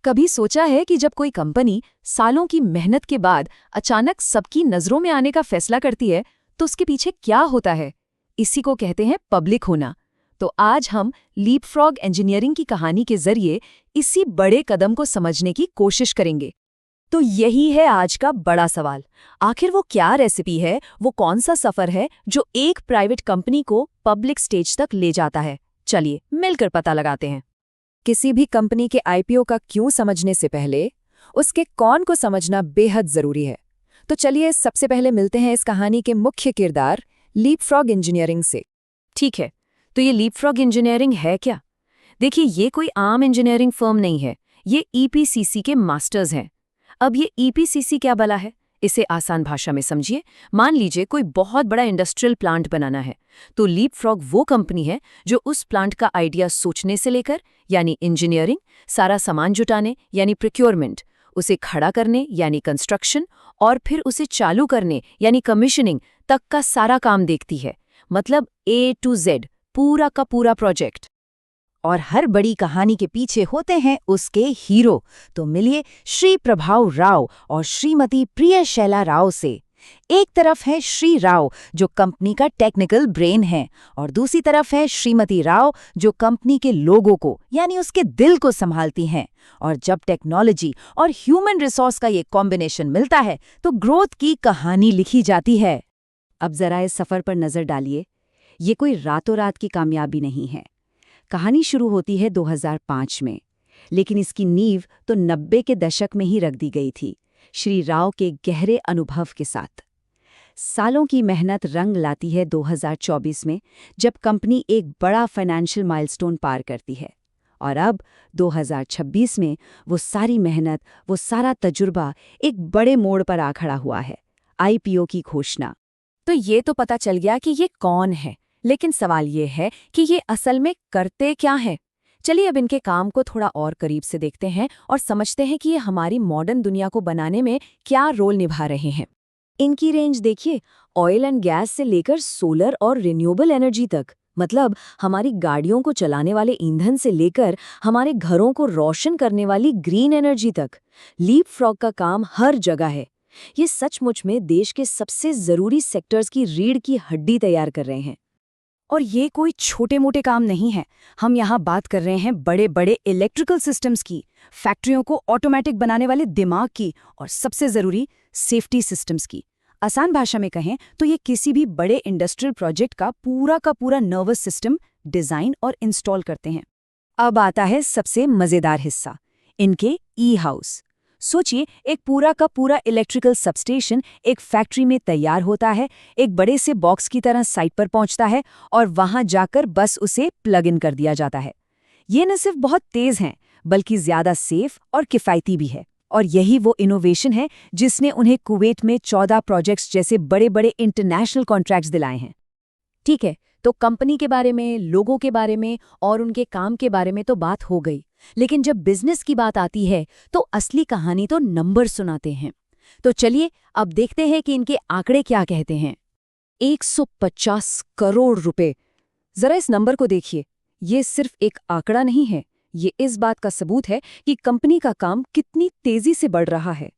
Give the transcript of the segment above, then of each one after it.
कभी सोचा है कि जब कोई कंपनी सालों की मेहनत के बाद अचानक सबकी नजरों में आने का फैसला करती है तो उसके पीछे क्या होता है? इसी को कहते हैं पब्लिक होना। तो आज हम लीपफ्रॉग इंजीनियरिंग की कहानी के जरिए इसी बड़े कदम को समझने की कोशिश करेंगे। तो यही है आज का बड़ा सवाल। आखिर वो क्या रेसिपी है, वो कौन सा सफर है जो एक प्राइवेट कंपनी को पब्लिक स्टेज तक ले जाता है? चलिए मिलकर पता लगाते हैं। किसी भी कंपनी के आईपीओ का क्यों समझने से पहले उसके कौन को समझना बेहद जरूरी है। तो चलिए सबसे पहले मिलते हैं इस कहानी के मुख्य किरदार लीपफ्रॉग इंजीनियरिंग से। ठीक है, तो ये लीपफ्रॉग इंजीनियरिंग है क्या? देखिए, ये कोई आम इंजीनियरिंग फर्म नहीं है, ये ईपीसीसी के मास्टर्स हैं। अब ये ईपीसीसी क्या भला है? इसे आसान भाषा में समझिए। मान लीजिए कोई बहुत बड़ा इंडस्ट्रियल प्लांट बनाना है, तो लीपफ्रॉग वो कंपनी है जो उस प्लांट का आइडिया सोचने से लेकर यानी इंजीनियरिंग, सारा सामान जुटाने यानी प्रोक्योरमेंट, उसे खड़ा करने यानी कंस्ट्रक्शन और फिर उसे चालू करने यानी कमीशनिंग तक का सारा काम देखती है। मतलब A to Z, पूरा का पूरा प्रोजेक्ट। और हर बड़ी कहानी के पीछे होते हैं उसके हीरो। तो मिलिए श्री प्रभाव राव और श्रीमती प्रियशैला राव से। एक तरफ है श्री राव जो कंपनी का टेक्निकल ब्रेन है और दूसरी तरफ है श्रीमती राव जो कंपनी के लोगों को यानी उसके दिल को संभालती हैं। और जब टेक्नोलॉजी और ह्यूमन रिसोर्स का ये कॉम्बिनेशन मिलता है तो ग्रोथ की कहानी लिखी जाती है। अब जरा इस सफर पर नजर डालिए। ये कोई रातों रात की कामयाबी नहीं है। कहानी शुरू होती है 2005 में, लेकिन इसकी नींव तो 90 के दशक में ही रख दी गई थी, श्री राव के गहरे अनुभव के साथ। सालों की मेहनत रंग लाती है 2024 में, जब कंपनी एक बड़ा फाइनेंशियल माइलस्टोन पार करती है। और अब 2026 में वो सारी मेहनत, वो सारा तजुर्बा एक बड़े मोड़ पर आ खड़ा हुआ है, आईपीओ की घोषणा। तो ये तो पता चल गया कि ये कौन है, लेकिन सवाल ये है कि ये असल में करते क्या है। चलिए अब इनके काम को थोड़ा और करीब से देखते हैं और समझते हैं कि ये हमारी मॉडर्न दुनिया को बनाने में क्या रोल निभा रहे हैं। इनकी रेंज देखिए, ऑयल एंड गैस से लेकर सोलर और रिन्यूएबल एनर्जी तक। मतलब हमारी गाड़ियों को चलाने वाले ईंधन से लेकर हमारे घरों को रोशन करने वाली ग्रीन एनर्जी तक लीपफ्रॉग का काम हर जगह है। ये सचमुच में देश के सबसे जरूरी सेक्टर्स की रीढ़ की हड्डी तैयार कर रहे हैं। और ये कोई छोटे मोटे काम नहीं है। हम यहाँ बात कर रहे हैं बड़े बड़े इलेक्ट्रिकल सिस्टम्स की, फैक्ट्रियों को ऑटोमेटिक बनाने वाले दिमाग की और सबसे ज़रूरी सेफ्टी सिस्टम्स की। आसान भाषा में कहें तो ये किसी भी बड़े इंडस्ट्रियल प्रोजेक्ट का पूरा नर्वस सिस्टम डिज़ाइन और इंस्टॉल करते हैं। अब आता है सबसे मज़ेदार हिस्सा, इनके ई हाउस। सोचिए, एक पूरा का पूरा इलेक्ट्रिकल सबस्टेशन एक फैक्ट्री में तैयार होता है, एक बड़े से बॉक्स की तरह साइट पर पहुंचता है और वहां जाकर बस उसे प्लग इन कर दिया जाता है। ये न सिर्फ बहुत तेज हैं, बल्कि ज्यादा सेफ और किफ़ायती भी है। और यही वो इनोवेशन है जिसने उन्हें कुवैत में 14 प्रोजेक्ट्स जैसे बड़े बड़े इंटरनेशनल कॉन्ट्रैक्ट्स दिलाए हैं। ठीक है, तो कंपनी के बारे में, लोगों के बारे में और उनके काम के बारे में तो बात हो गई, लेकिन जब बिजनेस की बात आती है तो असली कहानी तो नंबर सुनाते हैं। तो चलिए अब देखते हैं कि इनके आंकड़े क्या कहते हैं। 150 करोड़ रुपए। जरा इस नंबर को देखिए, ये सिर्फ एक आंकड़ा नहीं है, ये इस बात का सबूत है कि कंपनी का काम कितनी तेजी से बढ़ रहा है।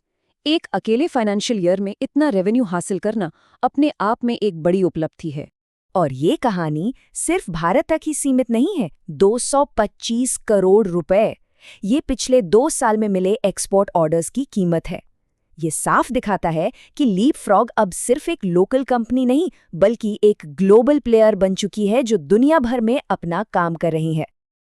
एक अकेले फाइनेंशियल ईयर में इतना रेवेन्यू हासिल करना अपने आप में एक बड़ी उपलब्धि है। और ये कहानी सिर्फ भारत तक ही सीमित नहीं है। 225 करोड़ रुपए, ये पिछले 2 साल में मिले एक्सपोर्ट ऑर्डर्स की कीमत है। ये साफ दिखाता है कि लीपफ्रॉग अब सिर्फ एक लोकल कंपनी नहीं, बल्कि एक ग्लोबल प्लेयर बन चुकी है जो दुनिया भर में अपना काम कर रही है।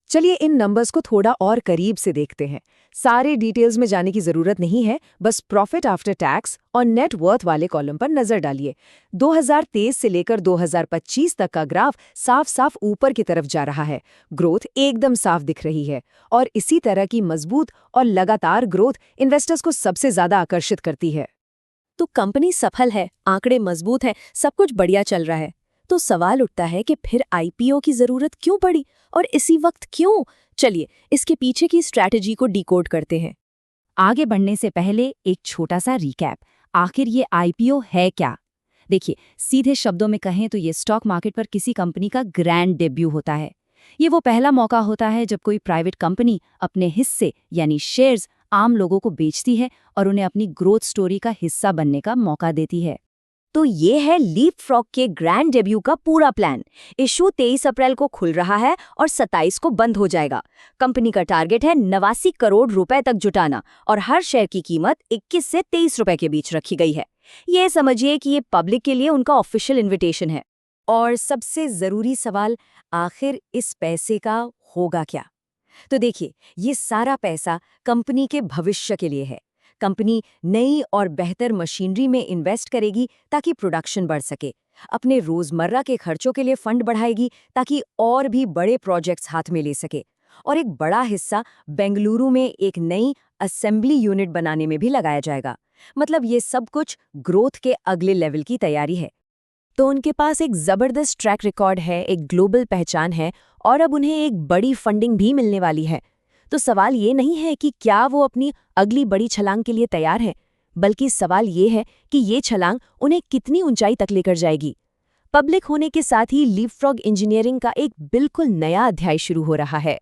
चलिए इन नंबर्स को थोड़ा और करीब से देखते हैं। सारे डिटेल्स में जाने की जरूरत नहीं है, बस प्रॉफिट आफ्टर टैक्स और नेट वर्थ वाले कॉलम पर नजर डालिए। 2023 से लेकर 2025 तक का ग्राफ साफ साफ ऊपर की तरफ जा रहा है। ग्रोथ एकदम साफ दिख रही है और इसी तरह की मजबूत और लगातार ग्रोथ इन्वेस्टर्स को सबसे ज्यादा आकर्षित करती है। तो कंपनी सफल है, आंकड़े मजबूत हैं, सब कुछ बढ़िया चल रहा है। तो सवाल उठता है कि फिर आईपीओ की जरूरत क्यों पड़ी और इसी वक्त क्यों? चलिए इसके पीछे की स्ट्रैटेजी को डिकोड करते हैं। आगे बढ़ने से पहले एक छोटा सा रिकैप, आखिर ये आईपीओ है क्या? देखिए, सीधे शब्दों में कहें तो ये स्टॉक मार्केट पर किसी कंपनी का ग्रैंड डेब्यू होता है। ये वो पहला मौका होता है जब कोई प्राइवेट कंपनी अपने हिस्से यानी शेयर्स आम लोगों को बेचती है और उन्हें अपनी ग्रोथ स्टोरी का हिस्सा बनने का मौका देती है। तो ये है लीपफ्रॉग के ग्रैंड डेब्यू का पूरा प्लान। इशू 23 अप्रैल को खुल रहा है और 27 को बंद हो जाएगा। कंपनी का टारगेट है 89 करोड़ रुपए तक जुटाना और हर शेयर की कीमत 21 से 23 रुपए के बीच रखी गई है। ये समझिए कि ये पब्लिक के लिए उनका ऑफिशियल इन्विटेशन है। और सबसे जरूरी सवाल, आखिर इस पैसे का होगा क्या? तो देखिए, ये सारा पैसा कंपनी के भविष्य के लिए है। कंपनी नई और बेहतर मशीनरी में इन्वेस्ट करेगी ताकि प्रोडक्शन बढ़ सके, अपने रोजमर्रा के खर्चों के लिए फंड बढ़ाएगी ताकि और भी बड़े प्रोजेक्ट्स हाथ में ले सके, और एक बड़ा हिस्सा बेंगलुरु में एक नई असेंबली यूनिट बनाने में भी लगाया जाएगा। मतलब ये सब कुछ ग्रोथ के अगले लेवल की तैयारी है। तो उनके पास एक जबरदस्त ट्रैक रिकॉर्ड है, एक ग्लोबल पहचान है और अब उन्हें एक बड़ी फंडिंग भी मिलने वाली है। तो सवाल ये नहीं है कि क्या वो अपनी अगली बड़ी छलांग के लिए तैयार है, बल्कि सवाल ये है कि ये छलांग उन्हें कितनी ऊंचाई तक लेकर जाएगी। पब्लिक होने के साथ ही लीपफ्रॉग इंजीनियरिंग का एक बिल्कुल नया अध्याय शुरू हो रहा है।